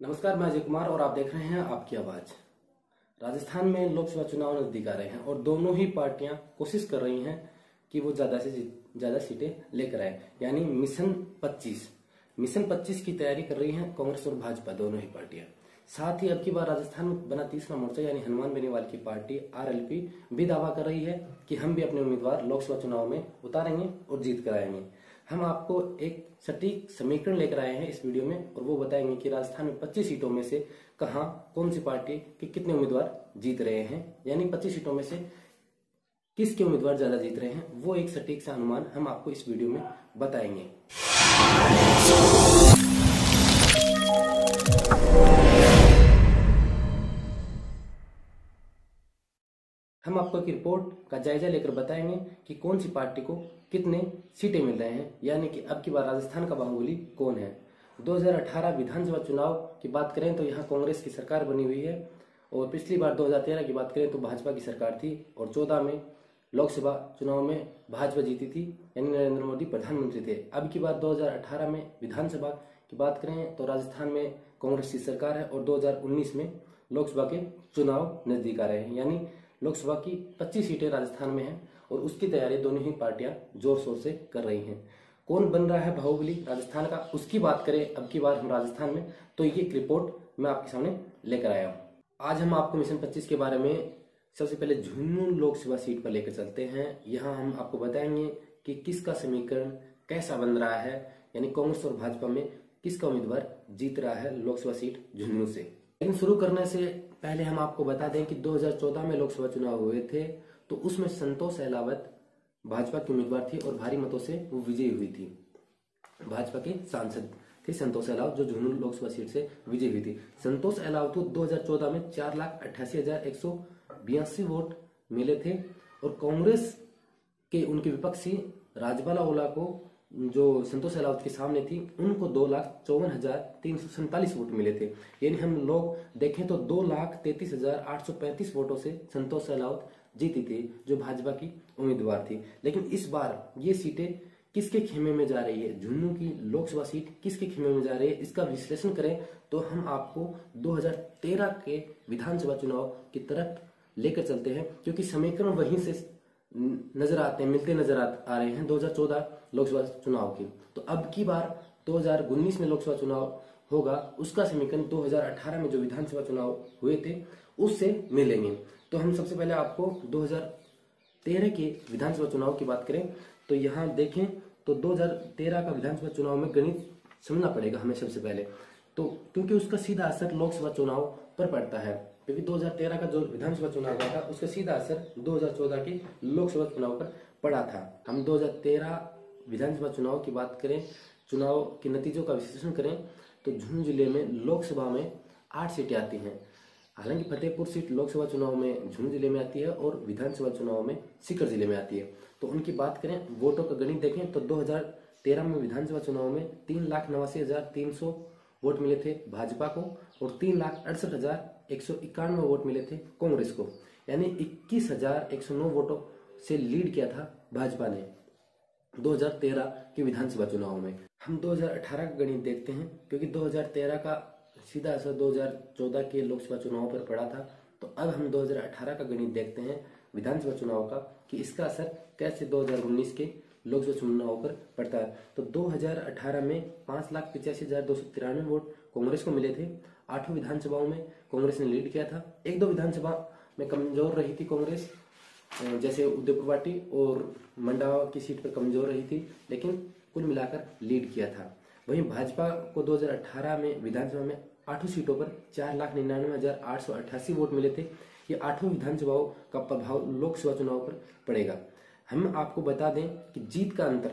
नमस्कार, मैं अजय कुमार और आप देख रहे हैं आपकी आवाज। राजस्थान में लोकसभा चुनाव नजदीक आ रहे हैं और दोनों ही पार्टियां कोशिश कर रही हैं कि वो ज्यादा से ज्यादा सीटें लेकर आए, यानी मिशन 25 की तैयारी कर रही हैं कांग्रेस और भाजपा दोनों ही पार्टियां। साथ ही अब की बार राजस्थान में बना तीसरा मोर्चा यानी हनुमान बेनीवाल की पार्टी आरएलपी भी दावा कर रही है कि हम भी अपने उम्मीदवार लोकसभा चुनाव में उतारेंगे और जीत कर आएंगे। हम आपको एक सटीक समीकरण लेकर आए हैं इस वीडियो में और वो बताएंगे कि राजस्थान में 25 सीटों में से कहां कौन सी पार्टी के कितने उम्मीदवार जीत रहे हैं, यानी 25 सीटों में से किसके उम्मीदवार ज्यादा जीत रहे हैं। वो एक सटीक सा अनुमान हम आपको इस वीडियो में बताएंगे। हम आपको एक रिपोर्ट का जायजा लेकर बताएंगे कि कौन सी पार्टी को कितने सीटें मिल रहे हैं, यानी कि अब की बार राजस्थान का बाहुबली कौन है। 2018 विधानसभा चुनाव की बात करें तो यहाँ कांग्रेस की सरकार बनी हुई है और पिछली बार 2013 की बात करें तो भाजपा की सरकार थी और 14 में लोकसभा चुनाव में भाजपा जीती थी, यानी नरेंद्र मोदी प्रधानमंत्री थे। अब की बार 2018 में विधानसभा की बात करें तो राजस्थान में कांग्रेस की सरकार है और 2019 में लोकसभा के चुनाव नजदीक आ रहे हैं, यानी लोकसभा की 25 सीटें राजस्थान में हैं और उसकी तैयारी दोनों ही पार्टियां जोर शोर से कर रही हैं। कौन बन रहा है बाहुबली राजस्थान का, उसकी बात करें अब की बार हम राजस्थान में, तो ये एक रिपोर्ट मैं आपके सामने लेकर आया हूं। आज हम आपको मिशन 25 के बारे में सबसे पहले झुंझुनू लोकसभा सीट पर लेकर चलते हैं। यहाँ हम आपको बताएंगे कि किसका समीकरण कैसा बन रहा है, यानी कांग्रेस और भाजपा में किसका उम्मीदवार जीत रहा है लोकसभा सीट झुंझुनू से। लेकिन शुरू करने से पहले हम आपको बता दें कि 2014 में लोकसभा चुनाव हुए थे तो उसमें संतोष अहलावत भाजपा की उम्मीदवार थी और भारी मतों से वो विजयी हुई थी। भाजपा के सांसद थे संतोष अहलावत, जो झुंझुनू लोकसभा सीट से विजयी हुई थी। संतोष अहलावत को 2014 में 4,88,182 वोट मिले थे और कांग्रेस के उनके विपक्षी राजबाला ओला को, जो संतोष अहलावत के सामने थी, उनको 2,54,347 वोट मिले थे। यानी हम लोग देखें तो 2,33,835 वोटों से संतोष अहलावत जीती थी, जो भाजपा की उम्मीदवार थी। लेकिन इस बार ये सीटें किसके खेमे में जा रही है, झुंझुनू की लोकसभा सीट किसके खेमे में जा रही है, इसका विश्लेषण करें तो हम आपको 2013 के विधानसभा चुनाव की तरफ लेकर चलते हैं, क्योंकि समीकरण वहीं से नजर आते हैं, मिलते नजर आ रहे हैं 2014 लोकसभा चुनाव की। तो अब की बार 2019 में लोकसभा चुनाव होगा, उसका समीकरण 2018 में जो विधानसभा चुनाव हुए थे उससे मिलेंगे। तो हम सबसे पहले आपको 2013 के विधानसभा चुनाव की बात करें तो यहाँ देखें तो 2013 का विधानसभा चुनाव में गणित समझना पड़ेगा हमें सबसे पहले, तो क्योंकि उसका सीधा असर लोकसभा चुनाव पर पड़ता है। क्योंकि 2013 का जो विधानसभा चुनाव हुआ था उसका सीधा असर 2014 के लोकसभा चुनाव पर पड़ा था। हम 2013 विधानसभा चुनाव की बात करें, चुनाव के नतीजों का विश्लेषण करें तो झुंझुनू जिले में लोकसभा में 8 सीटें आती हैं। हालांकि फतेहपुर सीट लोकसभा चुनाव में झुंझुनू जिले में आती है और विधानसभा चुनाव में सीकर जिले में आती है। तो उनकी बात करें, वोटों का गणित देखें तो 2013 में विधानसभा चुनाव में 3,89,300 वोट मिले थे भाजपा को और 3,68,191 वोट मिले थे कांग्रेस को, यानी 21,109 वोटों से लीड किया था भाजपा ने 2013 के विधानसभा चुनाव में। हम 2018 का गणित देखते हैं, क्योंकि 2013 का सीधा असर 2014 के लोकसभा चुनाव पर पड़ा था। तो अब हम 2018 का गणित देखते हैं विधानसभा चुनाव का, कि इसका असर कैसे 2019 के लोकसभा चुनाव पर पड़ता है। तो 2018 में 5,85,293 वोट कांग्रेस को मिले थे। 8 विधानसभाओं में कांग्रेस ने लीड किया था। 1-2 विधानसभा में कमजोर रही थी कांग्रेस, जैसे उदयपुर पार्टी और मंडा की सीट पर कमजोर रही थी, लेकिन कुल मिलाकर लीड किया था। वहीं भाजपा को 2018 में विधानसभा में 8 सीटों पर 4,99,888 वोट मिले थे। ये 8 विधानसभाओं का प्रभाव लोकसभा चुनाव पर पड़ेगा। हम आपको बता दें कि जीत का अंतर,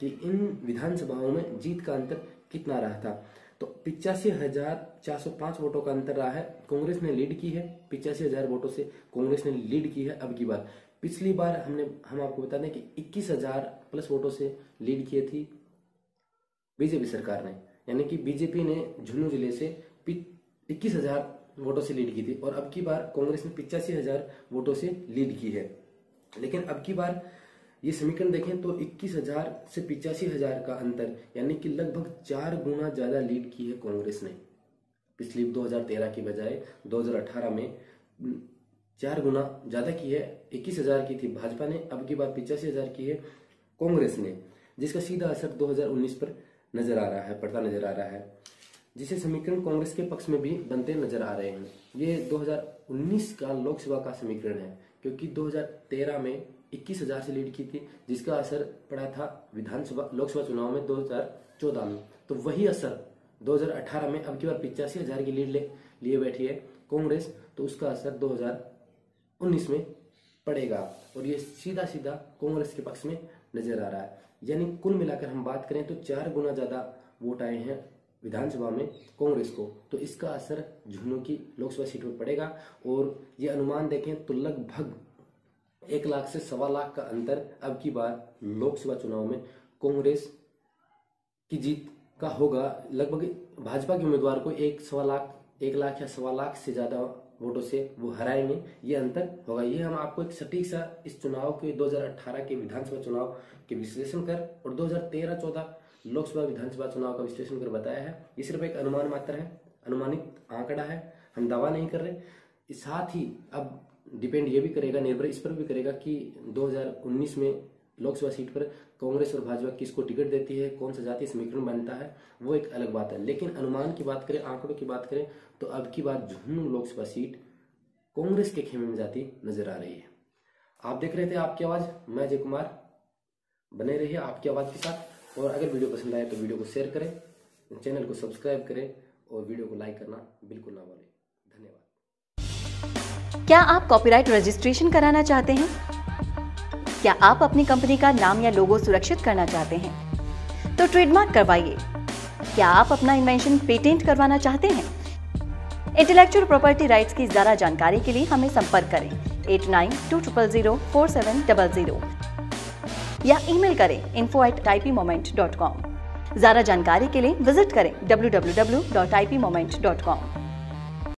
कि इन विधानसभाओं में जीत का अंतर कितना रहा था, तो 85,405 वोटों का अंतर रहा है। कांग्रेस ने लीड की है, 85,000 वोटों से कांग्रेस ने लीड की है अब की बार। पिछली बार हम आपको बता दें कि 21,000 प्लस वोटों से लीड किए थी बीजेपी सरकार ने, यानी कि बीजेपी ने झुंझुनू जिले से 21,000 वोटों से लीड की थी और अब की बार कांग्रेस ने 85,000 वोटों से लीड की है। लेकिन अब की बार ये समीकरण देखें तो 21,000 से 85,000 का अंतर, यानी कि लगभग 4 गुना ज्यादा लीड की है कांग्रेस ने। पिछली 2013 की बजाय 2018 में 4 गुना ज्यादा की है। 21,000 की थी भाजपा ने, अब की बात 85,000 की है कांग्रेस ने, जिसका सीधा असर 2019 पर नजर आ रहा है, पड़ता नजर आ रहा है, जिसे समीकरण कांग्रेस के पक्ष में भी बनते नजर आ रहे हैं। ये 2019 का लोकसभा का समीकरण है, क्योंकि 2013 में 21,000 से लीड की थी, जिसका असर पड़ा था विधानसभा लोकसभा चुनाव में 2014 में। तो वही असर 2018 में अब की बार 85,000 की लीड लिए बैठी है कांग्रेस, तो उसका असर 2019 में पड़ेगा और ये सीधा सीधा कांग्रेस के पक्ष में नजर आ रहा है। यानी कुल मिलाकर हम बात करें तो 4 गुना ज्यादा वोट आए हैं विधानसभा में कांग्रेस को, तो इसका असर झुंझुनू की लोकसभा सीट पर पड़ेगा। और ये अनुमान देखें तो लगभग 1 लाख से 1.25 लाख का अंतर अब की बार लोकसभा चुनाव में कांग्रेस की जीत का होगा। लगभग भाजपा के उम्मीदवार को 1 लाख या 1.25 लाख से ज्यादा वोटों से वो हराएंगे, ये अंतर होगा। ये हम आपको एक सटीक सा इस चुनाव के 2018 के विधानसभा चुनाव के विश्लेषण कर और 2013-14 लोकसभा विधानसभा चुनाव का विश्लेषण कर बताया है। ये सिर्फ एक अनुमान मात्र है, अनुमानित आंकड़ा है, हम दावा नहीं कर रहे। साथ ही अब डिपेंड ये भी करेगा, निर्भर इस पर भी करेगा कि 2019 में लोकसभा सीट पर कांग्रेस और भाजपा किसको टिकट देती है, कौन सा जातीय समीकरण बनता है, वो एक अलग बात है। लेकिन अनुमान की बात करें, आंकड़ों की बात करें तो अब की बार झुंझुनू लोकसभा सीट कांग्रेस के खेमे में जाती नजर आ रही है। आप देख रहे थे आपकी आवाज, मैं अजय कुमार। बने रहिए आपकी आवाज के साथ, और अगर वीडियो पसंद आए तो वीडियो को शेयर करें, चैनल को सब्सक्राइब करें और वीडियो को लाइक करना बिल्कुल ना भूलें। धन्यवाद। क्या आप कॉपीराइट रजिस्ट्रेशन कराना चाहते हैं? क्या आप अपनी कंपनी का नाम या लोगो सुरक्षित करना चाहते हैं? तो ट्रेडमार्क करवाइए। क्या आप अपना इन्वेंशन पेटेंट करवाना चाहते हैं? इंटेलेक्चुअल प्रॉपर्टी राइट्स की ज्यादा जानकारी के लिए हमें संपर्क करें 8920047000 या ईमेल करें info@ipmoment.com। ज्यादा जानकारी के लिए विजिट करें www.ipmoment.com।